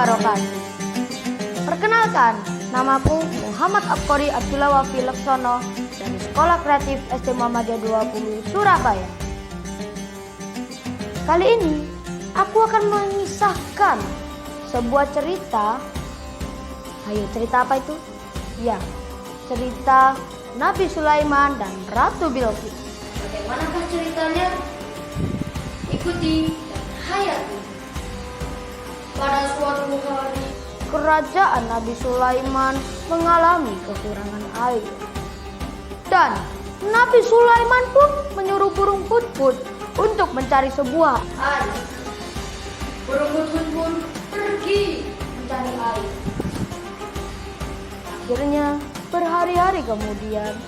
wabarakatuh. Perkenalkan, namaku Muhammad Abkori Abdullah Wafi Laksono dari Sekolah Kreatif SD Muhammadiyah 20 Surabaya. Kali ini aku akan mengisahkan sebuah cerita. Ayo, cerita apa itu? Ya, cerita Nabi Sulaiman dan Ratu Bilqis. Bagaimanakah ceritanya? Ikuti dan hayati. Pada suatu hari, kerajaan Nabi Sulaiman mengalami kekurangan air. Dan Nabi Sulaiman pun menyuruh burung hudhud untuk mencari sebuah air. Burung hudhud pun pergi mencari air. Akhirnya, berhari-hari kemudian,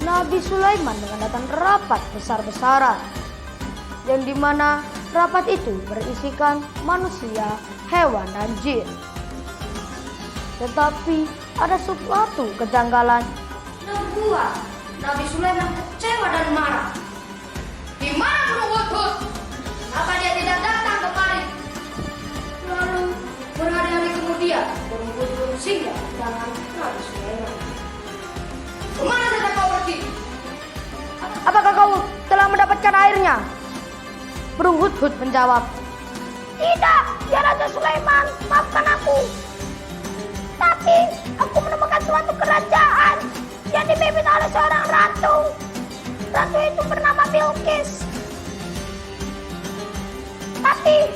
Nabi Sulaiman mengadakan rapat besar-besaran, yang dimana rapat itu berisikan manusia, hewan, dan jin. Tetapi ada suatu kejanggalan yang membuat Nabi Sulaiman kecewa dan marah. Di mana burung hudhud? Kenapa dia tidak datang kemari? Lalu berhari-hari kemudian burung hudhud singgah di tangan Nabi Sulaiman. Kemana saja kau pergi? Apakah kau telah mendapatkan airnya? Burung hudhud menjawab, "Tidak, ya Raja Sulaiman, maafkan aku. Tapi aku menemukan suatu kerajaan yang dipimpin oleh seorang ratu. Ratu itu bernama Bilqis. Tapi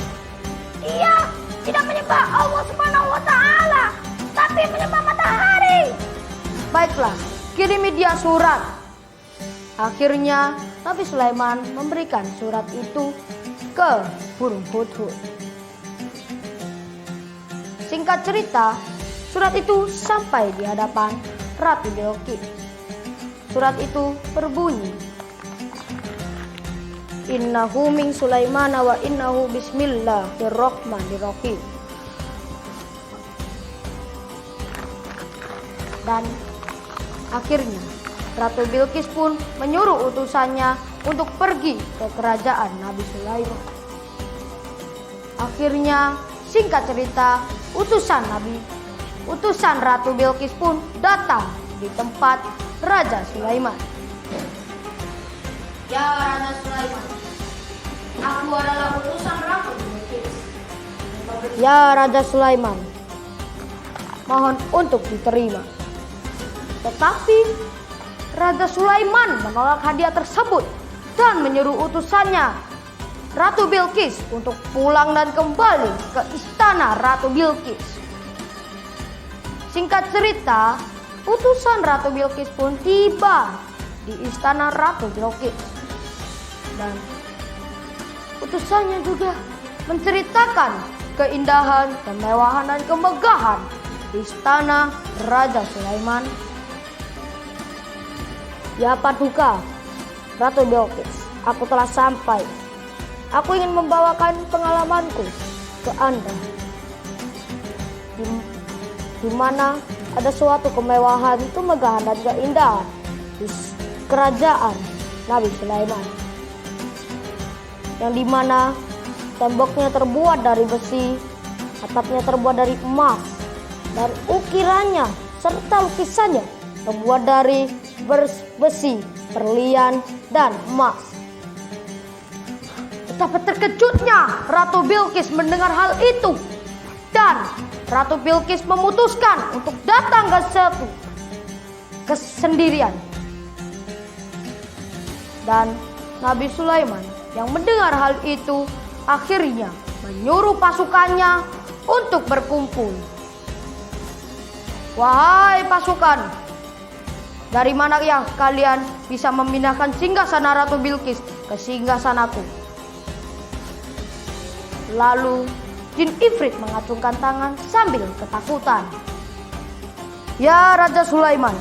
dia tidak menyembah Allah Subhanahu wa Ta'ala, tapi menyembah matahari." Baiklah, kirimi dia surat. Akhirnya Nabi Sulaiman memberikan surat itu ke burung hudhud. Singkat cerita, surat itu sampai di hadapan Ratu Bilqis. Surat itu berbunyi, "Innahu min Sulaiman wa innahu bismillahirrahmanirrahim." Dan akhirnya Ratu Bilqis pun menyuruh utusannya untuk pergi ke kerajaan Nabi Sulaiman. Akhirnya, singkat cerita, utusan Ratu Bilqis pun datang di tempat Raja Sulaiman. "Ya Raja Sulaiman, aku adalah utusan Ratu Bilqis." "Ya Raja Sulaiman, mohon untuk diterima." Tetapi Raja Sulaiman menolak hadiah tersebut dan menyuruh utusannya, Ratu Bilqis, untuk pulang dan kembali ke istana Ratu Bilqis. Singkat cerita, utusan Ratu Bilqis pun tiba di istana Ratu Bilqis. Dan utusannya juga menceritakan keindahan, kemewahan, dan kemegahan istana Raja Sulaiman. "Ya Paduka, Ratu Bilqis, aku telah sampai. Aku ingin membawakan pengalamanku ke Anda. Di mana ada suatu kemewahan, kemegahan, dan keindahan di kerajaan Nabi Sulaiman. Yang dimana temboknya terbuat dari besi, atapnya terbuat dari emas, dan ukirannya serta lukisannya terbuat dari besi, berlian, dan emas." Betapa terkejutnya Ratu Bilqis mendengar hal itu. Dan Ratu Bilqis memutuskan untuk datang ke kesendirian. Dan Nabi Sulaiman yang mendengar hal itu akhirnya menyuruh pasukannya untuk berkumpul. "Wahai pasukan, dari mana ya kalian bisa memindahkan singgasana Ratu Bilqis ke singgasanaku?" Lalu jin ifrit mengacungkan tangan sambil ketakutan. "Ya Raja Sulaiman,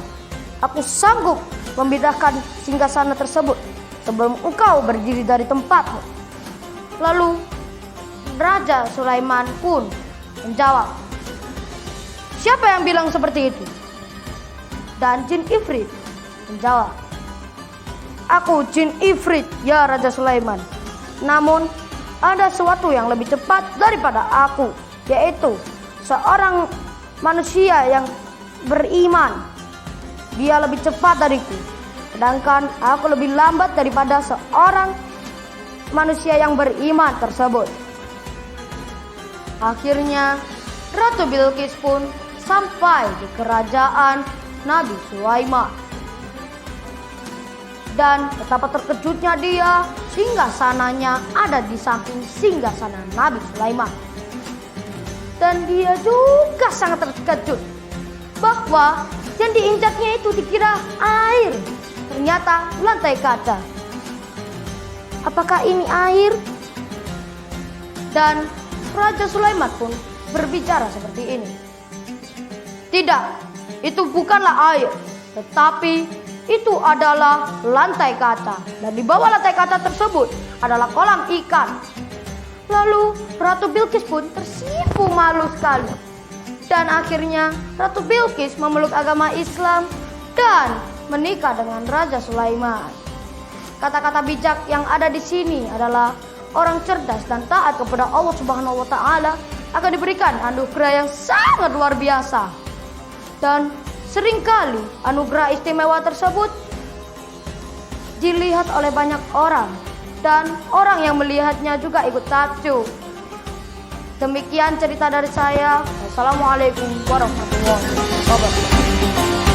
aku sanggup memindahkan singgasana tersebut sebelum engkau berdiri dari tempatmu." Lalu Raja Sulaiman pun menjawab, "Siapa yang bilang seperti itu?" Dan jin ifrit menjawab, "Aku jin ifrit, ya Raja Sulaiman. Namun ada sesuatu yang lebih cepat daripada aku, yaitu seorang manusia yang beriman. Dia lebih cepat dariku, sedangkan aku lebih lambat daripada seorang manusia yang beriman tersebut. Akhirnya Ratu Bilqis pun sampai di kerajaan Nabi Sulaiman. Dan betapa terkejutnya dia, singgasananya ada di samping singgasana Nabi Sulaiman. Dan dia juga sangat terkejut bahwa yang diinjaknya itu dikira air, ternyata lantai kaca. Apakah ini air? Dan Raja Sulaiman pun berbicara seperti ini. Tidak, itu bukanlah air, tetapi itu adalah lantai kaca. Dan di bawah lantai kaca tersebut adalah kolam ikan. Lalu Ratu Bilqis pun tersipu malu sekali. Dan akhirnya Ratu Bilqis memeluk agama Islam dan menikah dengan Raja Sulaiman. Kata-kata bijak yang ada di sini adalah orang cerdas dan taat kepada Allah Subhanahu wa taala akan diberikan anugerah yang sangat luar biasa. Dan seringkali anugerah istimewa tersebut dilihat oleh banyak orang dan orang yang melihatnya juga ikut takjub. Demikian cerita dari saya. Wassalamualaikum warahmatullahi wabarakatuh.